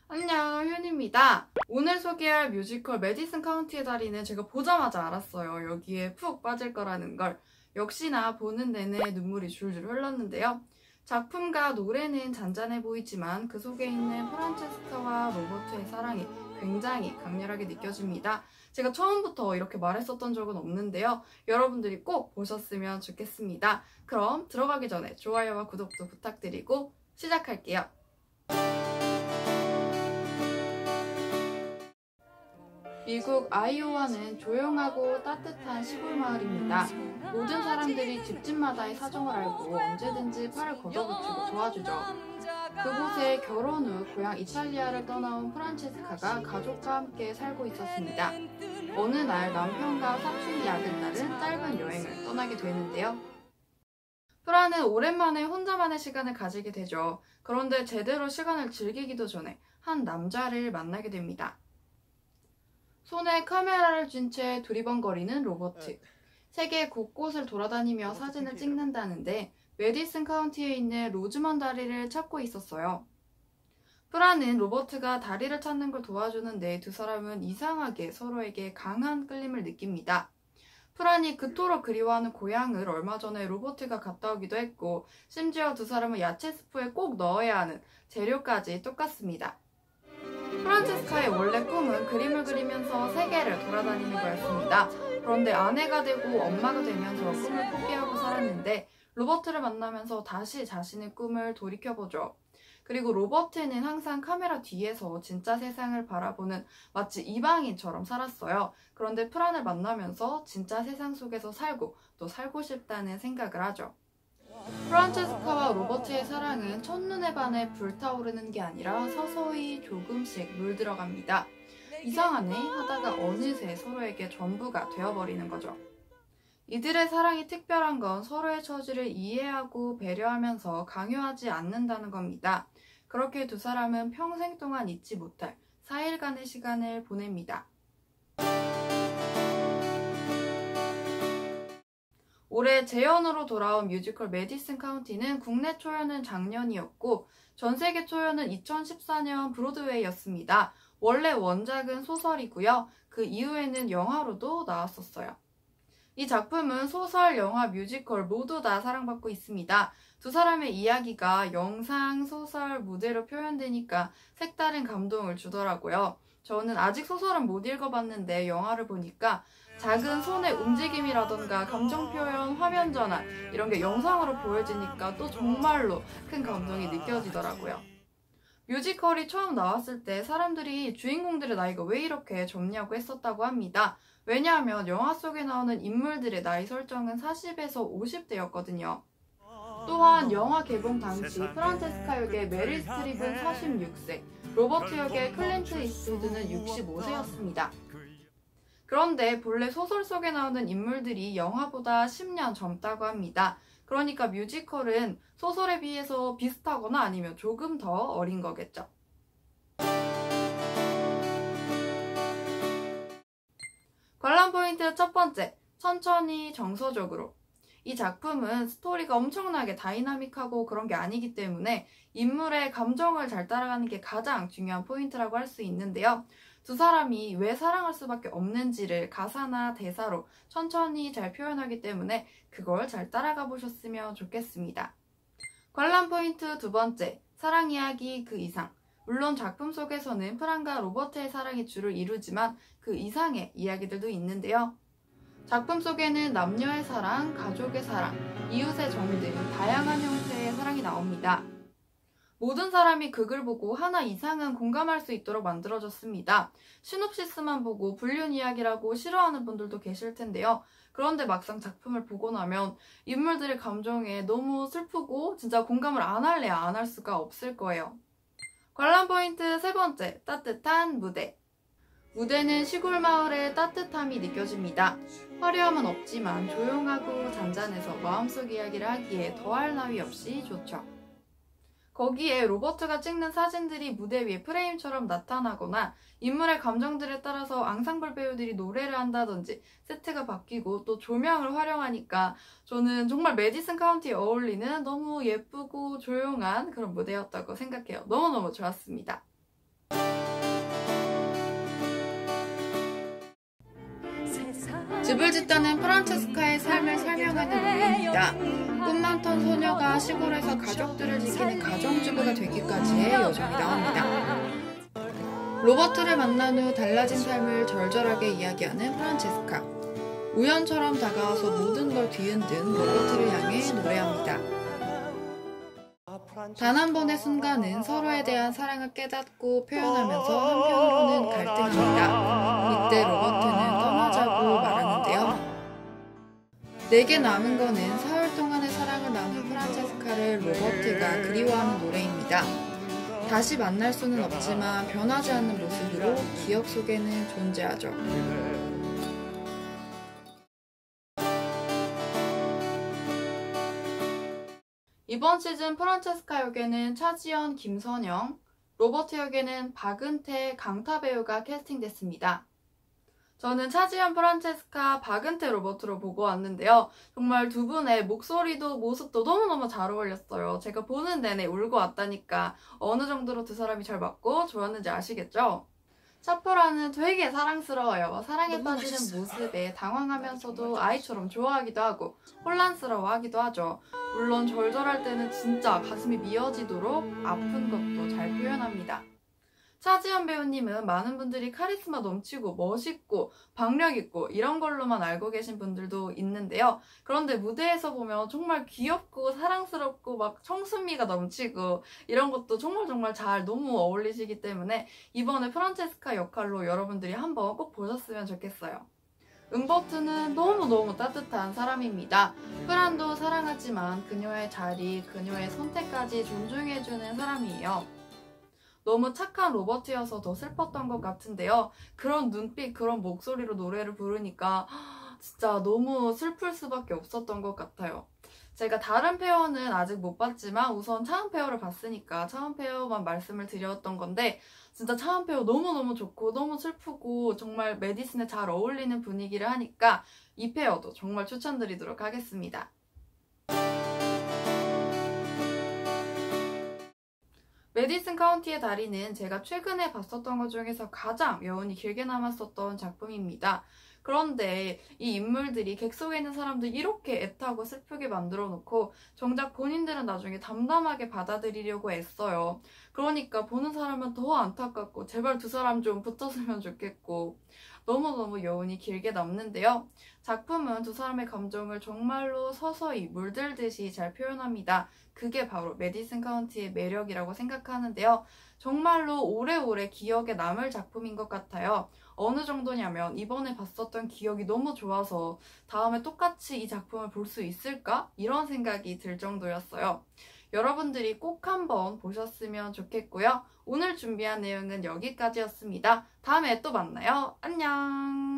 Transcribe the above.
안녕, 효니입니다. 오늘 소개할 뮤지컬 메디슨 카운티의 다리는 제가 보자마자 알았어요. 여기에 푹 빠질 거라는 걸. 역시나 보는 내내 눈물이 줄줄 흘렀는데요. 작품과 노래는 잔잔해 보이지만 그 속에 있는 프란체스카와 로버트의 사랑이 굉장히 강렬하게 느껴집니다. 제가 처음부터 이렇게 말했었던 적은 없는데요. 여러분들이 꼭 보셨으면 좋겠습니다. 그럼 들어가기 전에 좋아요와 구독도 부탁드리고 시작할게요. 미국 아이오와는 조용하고 따뜻한 시골 마을입니다. 모든 사람들이 집집마다의 사정을 알고 언제든지 팔을 걷어붙이고 도와주죠. 그곳에 결혼 후 고향 이탈리아를 떠나온 프란체스카가 가족과 함께 살고 있었습니다. 어느 날 남편과 사춘기 약은 딸은 짧은 여행을 떠나게 되는데요. 프라는 오랜만에 혼자만의 시간을 가지게 되죠. 그런데 제대로 시간을 즐기기도 전에 한 남자를 만나게 됩니다. 손에 카메라를 쥔 채 두리번거리는 로버트. 세계 곳곳을 돌아다니며 사진을 찍는다는데 메디슨 카운티에 있는 로즈먼 다리를 찾고 있었어요. 프라는 로버트가 다리를 찾는 걸 도와주는데 두 사람은 이상하게 서로에게 강한 끌림을 느낍니다. 프란이 그토록 그리워하는 고향을 얼마 전에 로버트가 갔다 오기도 했고 심지어 두 사람은 야채 스프에 꼭 넣어야 하는 재료까지 똑같습니다. 프란체스카의 원래 꿈은 그림을 그리면서 세계를 돌아다니는 거였습니다. 그런데 아내가 되고 엄마가 되면서 꿈을 포기하고 살았는데 로버트를 만나면서 다시 자신의 꿈을 돌이켜보죠. 그리고 로버트는 항상 카메라 뒤에서 진짜 세상을 바라보는 마치 이방인처럼 살았어요. 그런데 프란을 만나면서 진짜 세상 속에서 살고 또 살고 싶다는 생각을 하죠. 프란체스카와 로버트의 사랑은 첫눈에 반해 불타오르는 게 아니라 서서히 조금씩 물들어갑니다. 이상하네 하다가 어느새 서로에게 전부가 되어버리는 거죠. 이들의 사랑이 특별한 건 서로의 처지를 이해하고 배려하면서 강요하지 않는다는 겁니다. 그렇게 두 사람은 평생 동안 잊지 못할 4일간의 시간을 보냅니다. 올해 재연으로 돌아온 뮤지컬 메디슨 카운티는 국내 초연은 작년이었고 전 세계 초연은 2014년 브로드웨이였습니다. 원래 원작은 소설이고요. 그 이후에는 영화로도 나왔었어요. 이 작품은 소설, 영화, 뮤지컬 모두 다 사랑받고 있습니다. 두 사람의 이야기가 영상, 소설, 무대로 표현되니까 색다른 감동을 주더라고요. 저는 아직 소설은 못 읽어봤는데 영화를 보니까 작은 손의 움직임이라던가 감정 표현, 화면 전환 이런 게 영상으로 보여지니까 또 정말로 큰 감동이 느껴지더라고요. 뮤지컬이 처음 나왔을 때 사람들이 주인공들의 나이가 왜 이렇게 젊냐고 했었다고 합니다. 왜냐하면 영화 속에 나오는 인물들의 나이 설정은 40에서 50대였거든요. 또한 영화 개봉 당시 프란체스카 역의 메릴 스트립은 46세, 로버트 역의 클린트 이스트우드는 65세였습니다. 그런데 본래 소설 속에 나오는 인물들이 영화보다 10년 젊다고 합니다. 그러니까 뮤지컬은 소설에 비해서 비슷하거나 아니면 조금 더 어린 거겠죠. 관람 포인트 첫 번째, 천천히 정서적으로. 이 작품은 스토리가 엄청나게 다이나믹하고 그런 게 아니기 때문에 인물의 감정을 잘 따라가는 게 가장 중요한 포인트라고 할 수 있는데요. 두 사람이 왜 사랑할 수밖에 없는지를 가사나 대사로 천천히 잘 표현하기 때문에 그걸 잘 따라가 보셨으면 좋겠습니다. 관람 포인트 두 번째, 사랑 이야기 그 이상. 물론 작품 속에서는 프란과 로버트의 사랑이 주를 이루지만 그 이상의 이야기들도 있는데요. 작품 속에는 남녀의 사랑, 가족의 사랑, 이웃의 정 등 다양한 형태의 사랑이 나옵니다. 모든 사람이 극을 보고 하나 이상은 공감할 수 있도록 만들어졌습니다. 시놉시스만 보고 불륜 이야기라고 싫어하는 분들도 계실 텐데요. 그런데 막상 작품을 보고 나면 인물들의 감정에 너무 슬프고 진짜 공감을 안 할래야 안 할 수가 없을 거예요. 관람 포인트 세 번째, 따뜻한 무대. 무대는 시골 마을의 따뜻함이 느껴집니다. 화려함은 없지만 조용하고 잔잔해서 마음속 이야기를 하기에 더할 나위 없이 좋죠. 거기에 로버트가 찍는 사진들이 무대 위에 프레임처럼 나타나거나 인물의 감정들에 따라서 앙상블 배우들이 노래를 한다든지 세트가 바뀌고 또 조명을 활용하니까 저는 정말 메디슨 카운티에 어울리는 너무 예쁘고 조용한 그런 무대였다고 생각해요. 너무너무 좋았습니다. 집을 짓다는 프란체스카의 삶을 설명하는 노래입니다. 꿈 많던 소녀가 시골에서 가족들을 지키는 가정주부가 되기까지의 여정이 나옵니다. 로버트를 만난 후 달라진 삶을 절절하게 이야기하는 프란체스카. 우연처럼 다가와서 모든 걸 뒤흔든 로버트를 향해 노래합니다. 단 한 번의 순간은 서로에 대한 사랑을 깨닫고 표현하면서 한편으로는 갈등합니다. 이때 로버트는 떠나자고 말하는데요. 내게 남은 거는 사흘 동안의 사랑을 나눈 프란체스카를 로버트가 그리워하는 노래입니다. 다시 만날 수는 없지만 변하지 않는 모습으로 기억 속에는 존재하죠. 이번 시즌 프란체스카 역에는 차지연, 김선영, 로버트 역에는 박은태, 강타 배우가 캐스팅됐습니다. 저는 차지연, 프란체스카, 박은태, 로버트로 보고 왔는데요. 정말 두 분의 목소리도 모습도 너무너무 잘 어울렸어요. 제가 보는 내내 울고 왔다니까 어느 정도로 두 사람이 잘 맞고 좋았는지 아시겠죠? 차프라는 되게 사랑스러워요. 사랑에 빠지는 모습에 당황하면서도 아이처럼 좋아하기도 하고 혼란스러워하기도 하죠. 물론 절절할 때는 진짜 가슴이 미어지도록 아픈 것도 잘 표현합니다. 차지연 배우님은 많은 분들이 카리스마 넘치고 멋있고 박력있고 이런 걸로만 알고 계신 분들도 있는데요. 그런데 무대에서 보면 정말 귀엽고 사랑스럽고 막 청순미가 넘치고 이런 것도 정말 잘 너무 어울리시기 때문에 이번에 프란체스카 역할로 여러분들이 한번 꼭 보셨으면 좋겠어요. 은버트는 너무너무 따뜻한 사람입니다. 프란도 사랑하지만 그녀의 자리, 그녀의 선택까지 존중해주는 사람이에요. 너무 착한 로버트여서 더 슬펐던 것 같은데요. 그런 눈빛, 그런 목소리로 노래를 부르니까 진짜 너무 슬플 수밖에 없었던 것 같아요. 제가 다른 페어는 아직 못 봤지만 우선 차은 페어를 봤으니까 차은 페어만 말씀을 드렸던 건데 진짜 차은 페어 너무너무 좋고 너무 슬프고 정말 메디슨에 잘 어울리는 분위기를 하니까 이 페어도 정말 추천드리도록 하겠습니다. 메디슨 카운티의 다리는 제가 최근에 봤었던 것 중에서 가장 여운이 길게 남았었던 작품입니다. 그런데 이 인물들이 객석에 있는 사람들 이렇게 애타고 슬프게 만들어 놓고 정작 본인들은 나중에 담담하게 받아들이려고 애써요. 그러니까 보는 사람은 더 안타깝고 제발 두 사람 좀 붙었으면 좋겠고 너무너무 여운이 길게 남는데요. 작품은 두 사람의 감정을 정말로 서서히 물들듯이 잘 표현합니다. 그게 바로 메디슨 카운티의 매력이라고 생각하는데요. 정말로 오래오래 기억에 남을 작품인 것 같아요. 어느 정도냐면 이번에 봤었던 기억이 너무 좋아서 다음에 똑같이 이 작품을 볼 수 있을까? 이런 생각이 들 정도였어요. 여러분들이 꼭 한번 보셨으면 좋겠고요. 오늘 준비한 내용은 여기까지였습니다. 다음에 또 만나요. 안녕!